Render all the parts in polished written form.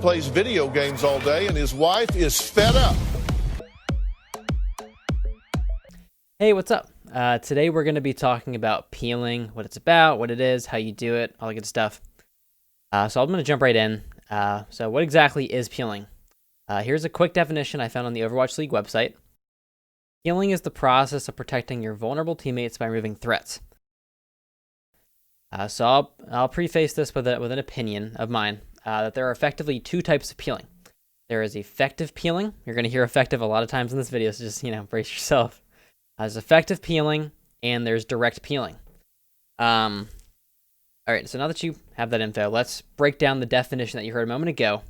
plays video games all day, and his wife is fed up. Hey, what's up? Today we're going to be talking about peeling, what it's about, what it is, how you do it, all the good stuff. So I'm going to jump right in. So what exactly is peeling? Here's a quick definition I found on the Overwatch League website. Peeling is the process of protecting your vulnerable teammates by removing threats. So I'll preface this with an opinion of mine, that there are effectively two types of peeling. There is effective peeling. You're going to hear effective a lot of times in this video, so just, brace yourself. There's effective peeling, and there's direct peeling. All right, so now that you have that info, let's break down the definition that you heard a moment ago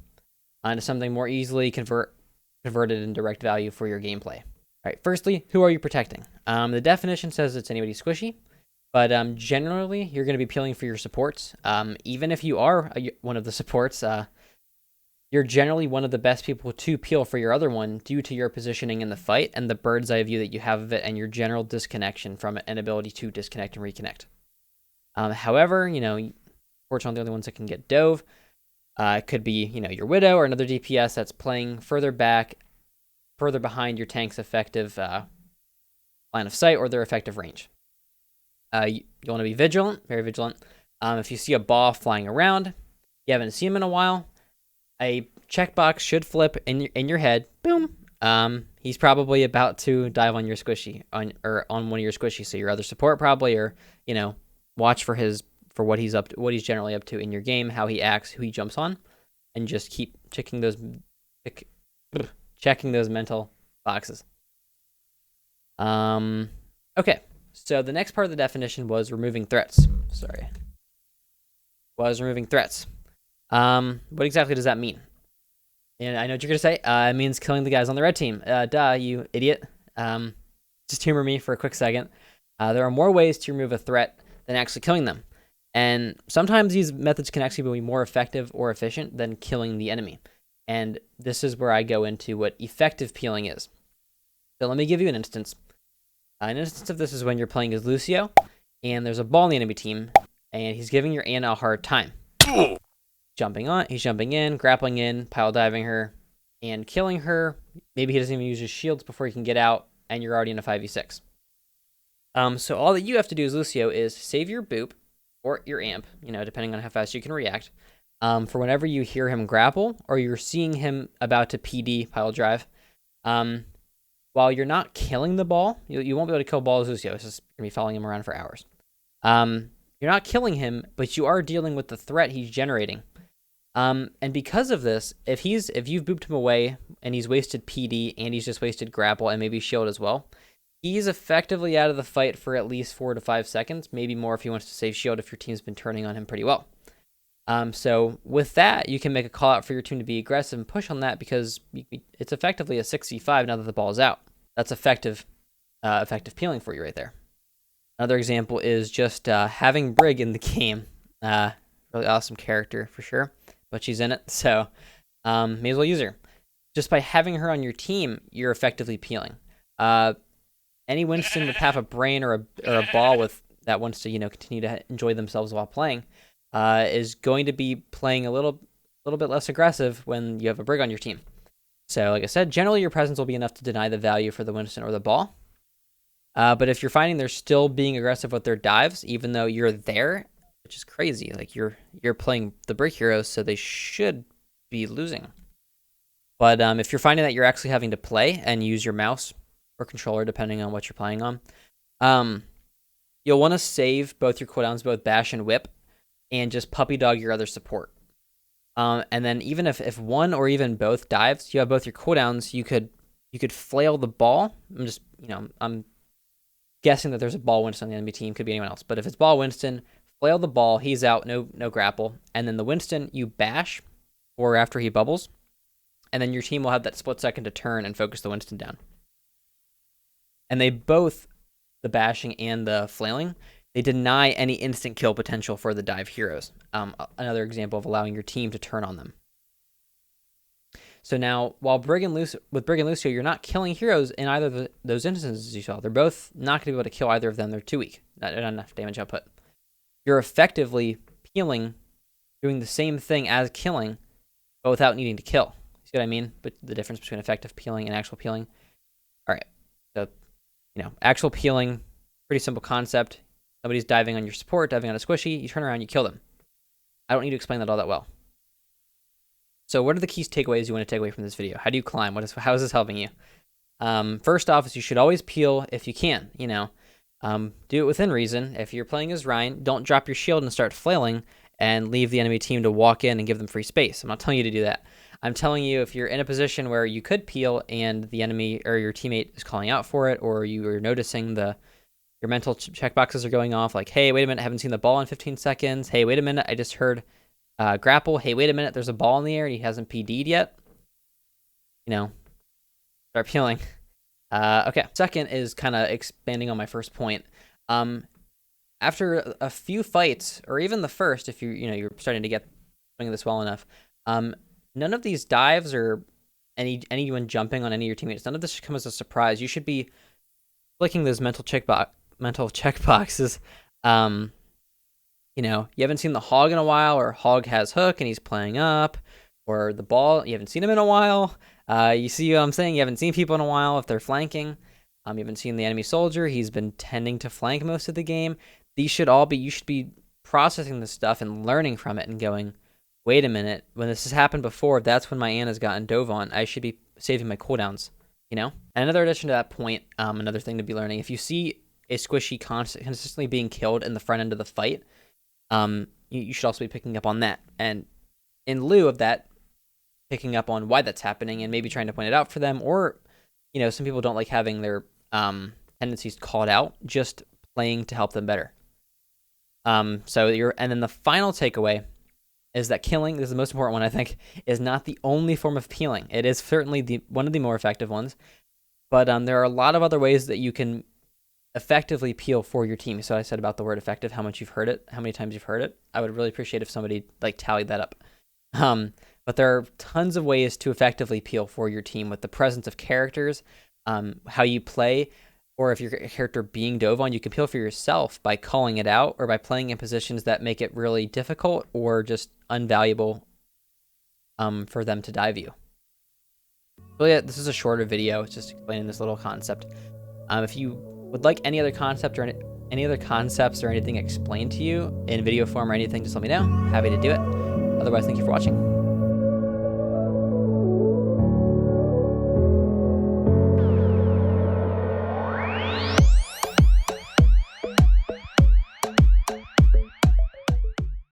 into something more easily converted in direct value for your gameplay. All right, firstly, who are you protecting? The definition says it's anybody squishy, but generally, you're going to be peeling for your supports. Even if you are one of the supports, you're generally one of the best people to peel for your other one due to your positioning in the fight and the bird's eye view that you have of it and your general disconnection from it and ability to disconnect and reconnect. However, supports aren't the only ones that can get dove. It could be, your Widow or another DPS that's playing further back, further behind your tank's effective line of sight or their effective range. You want to be vigilant, very vigilant. If you see a ball flying around, you haven't seen him in a while, a checkbox should flip in your head. Boom. He's probably about to dive on your squishy on one of your squishies. So your other support probably, or watch for what he's up to, what he's generally up to in your game, how he acts, who he jumps on, and just keep checking those mental boxes. Okay. So the next part of the definition was removing threats. What exactly does that mean? And I know what you're going to say. It means killing the guys on the red team. Duh, you idiot. Just humor me for a quick second. There are more ways to remove a threat than actually killing them. And sometimes these methods can actually be more effective or efficient than killing the enemy. And this is where I go into what effective peeling is. So let me give you an instance. An instance of this is when you're playing as Lucio, and there's a ball in the enemy team, and he's giving your Ana a hard time. He's jumping in, grappling in, pile diving her, and killing her. Maybe he doesn't even use his shields before he can get out, and you're already in a 5v6. So all that you have to do as Lucio is save your boop, or your amp, depending on how fast you can react, for whenever you hear him grapple, or you're seeing him about to PD, pile drive. While you're not killing the ball, you won't be able to kill ball as Lucio. It's just going to be following him around for hours. You're not killing him, but you are dealing with the threat he's generating. And because of this, if you've booped him away and he's wasted PD and he's just wasted grapple and maybe shield as well, he's effectively out of the fight for at least 4 to 5 seconds, maybe more if he wants to save shield if your team's been turning on him pretty well. So with that, you can make a call out for your team to be aggressive and push on that because it's effectively a 6v5 now that the ball is out. That's effective peeling for you right there. Another example is just having Brig in the game. Really awesome character for sure, but she's in it, so may as well use her. Just by having her on your team, you're effectively peeling. Any Winston with half a brain or a ball with that wants to continue to enjoy themselves while playing is going to be playing a little bit less aggressive when you have a Brig on your team. So like I said, generally your presence will be enough to deny the value for the Winston or the ball. But if you're finding they're still being aggressive with their dives, even though you're there, which is crazy, like you're playing the Brig heroes, so they should be losing. But if you're finding that you're actually having to play and use your mouse or controller, depending on what you're playing on, you'll want to save both your cooldowns, both Bash and Whip, and just puppy dog your other support. And then even if one or even both dives, you have both your cooldowns, you could flail the ball. I'm guessing that there's a ball Winston on the enemy team, could be anyone else. But if it's ball Winston, flail the ball, he's out, no grapple. And then the Winston, you bash, or after he bubbles. And then your team will have that split second to turn and focus the Winston down. And they both, the bashing and the flailing, they deny any instant kill potential for the dive heroes. Another example of allowing your team to turn on them. So now, while with Brig and Lucio, you're not killing heroes in either of those instances you saw. They're both not going to be able to kill either of them. They're too weak. Not enough damage output. You're effectively peeling, doing the same thing as killing, but without needing to kill. See what I mean? But the difference between effective peeling and actual peeling. All right. So, actual peeling, pretty simple concept. Somebody's diving on your support, diving on a squishy. You turn around, you kill them. I don't need to explain that all that well. So what are the key takeaways you want to take away from this video? How do you climb? How is this helping you? First off is you should always peel if you can, do it within reason. If you're playing as Ryan, don't drop your shield and start flailing and leave the enemy team to walk in and give them free space. I'm not telling you to do that. I'm telling you, if you're in a position where you could peel and the enemy or your teammate is calling out for it, or you are noticing your mental checkboxes are going off, like, hey, wait a minute, I haven't seen the ball in 15 seconds. Hey, wait a minute, I just heard grapple. Hey, wait a minute, there's a ball in the air and he hasn't PD'd yet. Start peeling. Okay. Second is kind of expanding on my first point. After a few fights, or even the first, if you're starting to get doing this well enough, none of these dives or anyone jumping on any of your teammates, none of this should come as a surprise. You should be clicking those mental checkboxes. You haven't seen the hog in a while, or hog has hook and he's playing up, or the ball, you haven't seen him in a while. You see what I'm saying? You haven't seen people in a while if they're flanking. You haven't seen the enemy soldier. He's been tending to flank most of the game. You should be processing this stuff and learning from it and going, wait a minute, when this has happened before, that's when my Anna's gotten dove on. I should be saving my cooldowns, And another addition to that point, another thing to be learning, if you see a squishy consistently being killed in the front end of the fight, you should also be picking up on that. And in lieu of that, picking up on why that's happening and maybe trying to point it out for them, or, some people don't like having their tendencies called out, just playing to help them better. And then the final takeaway is that killing, this is the most important one, I think, is not the only form of peeling. It is certainly one of the more effective ones, but there are a lot of other ways that you can effectively peel for your team. So I said about the word effective, how much you've heard it, how many times you've heard it. I would really appreciate if somebody tallied that up. But there are tons of ways to effectively peel for your team with the presence of characters, how you play, or if your character being dove on, you can peel for yourself by calling it out or by playing in positions that make it really difficult or just unvaluable for them to dive you. So yeah, this is a shorter video. It's just explaining this little concept. If you would like any other concept or any other concepts or anything explained to you in video form or anything, just let me know. Happy to do it. Otherwise, thank you for watching.